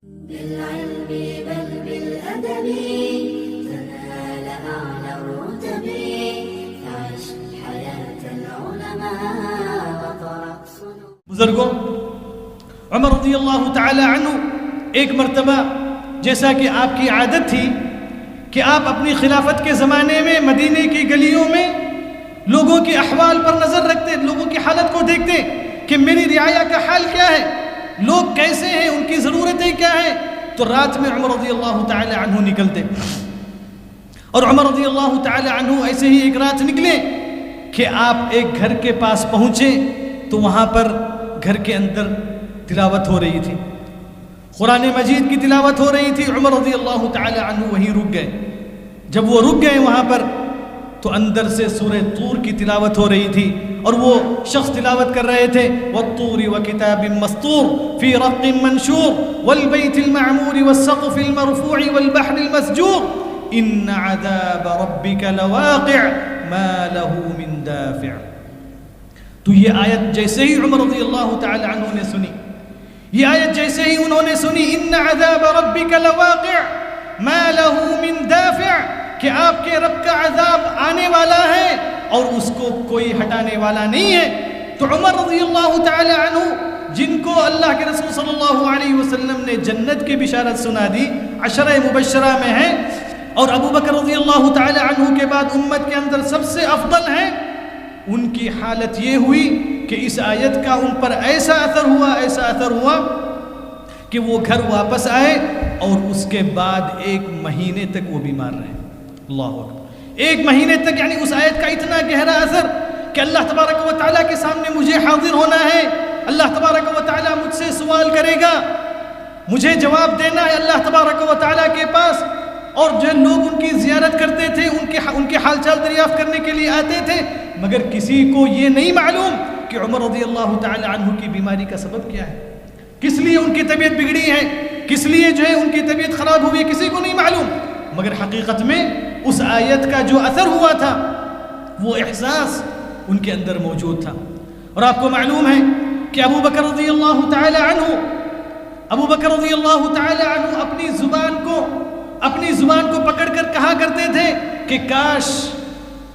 بالعلم بل بالأدب تنال أعلى الرتب فعش حياة العلماء وطرق صنوع. بزرگوں، عمر رضی اللہ تعالی عنہ ایک مرتبہ جیسا کہ آپ کی عادت تھی کہ آپ اپنی خلافت کے زمانے میں مدینے کی گلیوں میں لوگوں کے احوال پر نظر رکھتے، لوگوں کی حالت کو دیکھتے کہ میری رعایا کا حال کیا ہے، لوگ کیسے ہیں، ان کی ضرورتیں کیا ہیں. تو رات میں عمر رضی اللہ تعالی عنہ نکلتے، اور عمر رضی اللہ تعالی عنہ ایسے ہی ایک رات نکلے کہ آپ ایک گھر کے پاس پہنچے تو وہاں پر گھر کے اندر تلاوت ہو رہی تھی، قرآن مجید کی تلاوت ہو رہی تھی. عمر رضی اللہ تعالی عنہ وہیں رک گئے. جب وہ رک گئے وہاں پر تو اندر سے سورہ طور کی تلاوت ہو رہی تھی، اور وہ شخص تلاوت کر رہے تھے وَالطُّورِ وَكِتَابٍ مَّسْطُورٍ فِي رَقٍّ مَّنشُورٍ وَالْبَيْتِ الْمَعْمُورِ وَالسَّقْفِ الْمَرْفُوعِ وَالْبَحْرِ الْمَسْجُورِ إِنَّ عَذَابَ رَبِّكَ لَوَاقِعٌ مَا لَهُ مِن دَافِعٍ. تو یہ آیت جیسے ہی عمر رضی اللہ تعالی عنہ نے سنی، یہ آیت جیسے ہی انہوں نے سنی إِنَّ عَذَابَ رَبِّكَ لَوَاقِعٌ مَا لَهُ مِن دَافِعٍ، کہ آپ کے رب کا عذاب آنے والا ہے اور اس کو کوئی ہٹانے والا نہیں ہے. تو عمر رضی اللہ تعالی عنہ جن کو اللہ کے رسول صلی اللہ علیہ وسلم نے جنت کی بشارت سنا دی، عشرہ مبشرہ میں ہیں، اور ابو بکر رضی اللہ تعالی عنہ کے بعد امت کے اندر سب سے افضل ہیں، ان کی حالت یہ ہوئی کہ اس آیت کا ان پر ایسا اثر ہوا کہ وہ گھر واپس آئے، اور اس کے بعد 1 مہینے تک وہ بیمار رہے. اللہ اکبر، 1 مہینے تک، یعنی اس آیت کا اتنا گہرا اثر کہ اللہ تبارک و تعالیٰ کے سامنے مجھے حاضر ہونا ہے، اللہ تبارک و تعالیٰ مجھ سے سوال کرے گا، مجھے جواب دینا ہے اللہ تبارک و تعالیٰ کے پاس. اور جو لوگ ان کی زیارت کرتے تھے، ان کے حال چال دریافت کرنے کے لیے آتے تھے، مگر کسی کو یہ نہیں معلوم کہ عمر رضی اللہ تعالی عنہ کی بیماری کا سبب کیا ہے، کس لیے ان کی طبیعت بگڑی ہے، کس لیے جو ہے ان کی طبیعت خراب ہوئی، کسی کو نہیں معلوم. مگر حقیقت میں اس آیت کا جو اثر ہوا تھا وہ احساس ان کے اندر موجود تھا. اور آپ کو معلوم ہے کہ ابو بکر رضی اللہ تعالی عنہ اپنی زبان کو پکڑ کر کہا کرتے تھے کہ کاش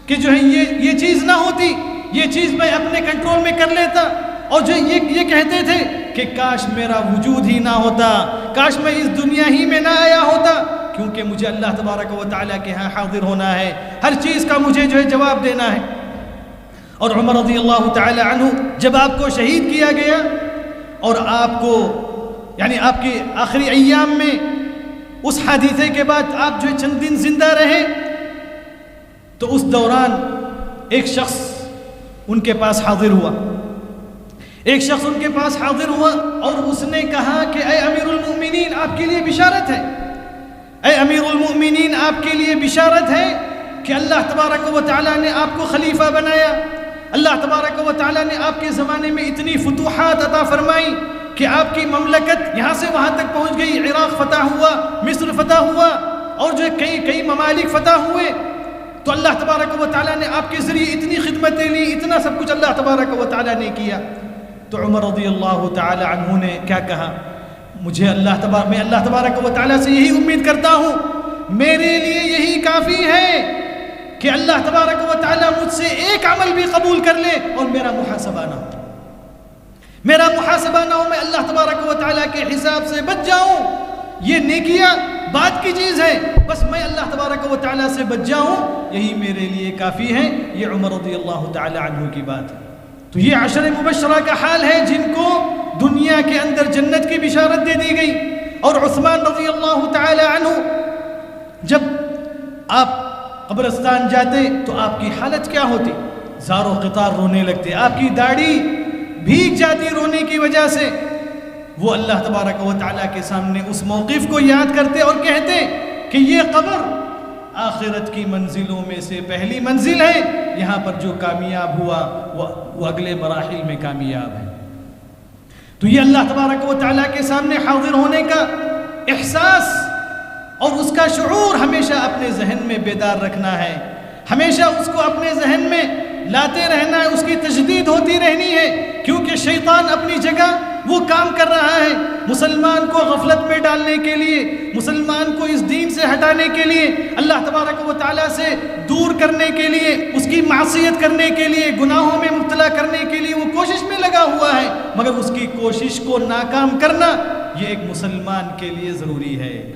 کہ جو ہے یہ چیز نہ ہوتی، یہ چیز میں اپنے کنٹرول میں کر لیتا. اور جو یہ کہتے تھے کہ کاش میرا وجود ہی نہ ہوتا، کاش میں اس دنیا ہی میں نہ آیا ہوتا، کیونکہ مجھے اللہ تبارک و تعالیٰ کے ہاں حاضر ہونا ہے، ہر چیز کا مجھے جو ہے جواب دینا ہے. اور عمر رضی اللہ تعالی عنہ جب آپ کو شہید کیا گیا اور آپ کو یعنی آپ کے آخری ایام میں اس حادثے کے بعد آپ جو چند دن زندہ رہے، تو اس دوران ایک شخص ان کے پاس حاضر ہوا، اور اس نے کہا کہ اے امیر المؤمنین، آپ کے لیے بشارت ہے، اے امیر المؤمنین آپ کے لیے بشارت ہے کہ اللہ تبارک و تعالیٰ نے آپ کو خلیفہ بنایا، اللہ تبارک و تعالیٰ نے آپ کے زمانے میں اتنی فتوحات عطا فرمائی کہ آپ کی مملکت یہاں سے وہاں تک پہنچ گئی، عراق فتح ہوا، مصر فتح ہوا، اور جو کئی ممالک فتح ہوئے. تو اللہ تبارک و تعالیٰ نے آپ کے ذریعے اتنی خدمتیں لی، اتنا سب کچھ اللہ تبارک و تعالیٰ نے کیا. تو عمر رضی اللہ تعالی عنہ نے کیا کہا، میں اللہ تبارک و تعالیٰ سے یہی امید کرتا ہوں، میرے لیے یہی کافی ہے کہ اللہ تبارک و تعالیٰ مجھ سے ایک عمل بھی قبول کر لے اور میرا محاسبہ نہ ہو، میں اللہ تبارک و تعالیٰ کے حساب سے بچ جاؤں. یہ نیکیاں بعد کی چیز ہے، بس میں اللہ تبارک و تعالیٰ سے بچ جاؤں، یہی میرے لیے کافی ہے. یہ عمر رضی اللہ تعالی عنہ کی بات ہے. تو یہ 10 مبشرہ کا حال ہے جن کو دنیا کے اندر جنت کی بشارت دے دی گئی. اور عثمان رضی اللہ تعالی عنہ جب آپ قبرستان جاتے تو آپ کی حالت کیا ہوتی، زار و قطار رونے لگتے، آپ کی داڑھی بھیگ جاتی رونے کی وجہ سے. وہ اللہ تبارک و تعالیٰ کے سامنے اس موقف کو یاد کرتے اور کہتے کہ یہ قبر آخرت کی منزلوں میں سے پہلی منزل ہے، یہاں پر جو کامیاب ہوا وہ اگلے مراحل میں کامیاب ہے. تو یہ اللہ تبارک و تعالیٰ کے سامنے حاضر ہونے کا احساس اور اس کا شعور ہمیشہ اپنے ذہن میں بیدار رکھنا ہے، ہمیشہ اس کو اپنے ذہن میں لاتے رہنا ہے، اس کی تجدید ہوتی رہنی ہے. کیونکہ شیطان اپنی جگہ وہ کام کر رہا ہے مسلمان کو غفلت میں ڈالنے کے لیے، مسلمان کو اس دین سے ہٹانے کے لیے، اللہ تبارک و تعالیٰ سے دور کرنے کے لیے، اس کی معصیت کرنے کے لیے، گناہوں میں مبتلا کرنے کے لیے وہ کوشش میں لگا ہوا ہے، مگر اس کی کوشش کو ناکام کرنا یہ ایک مسلمان کے لیے ضروری ہے۔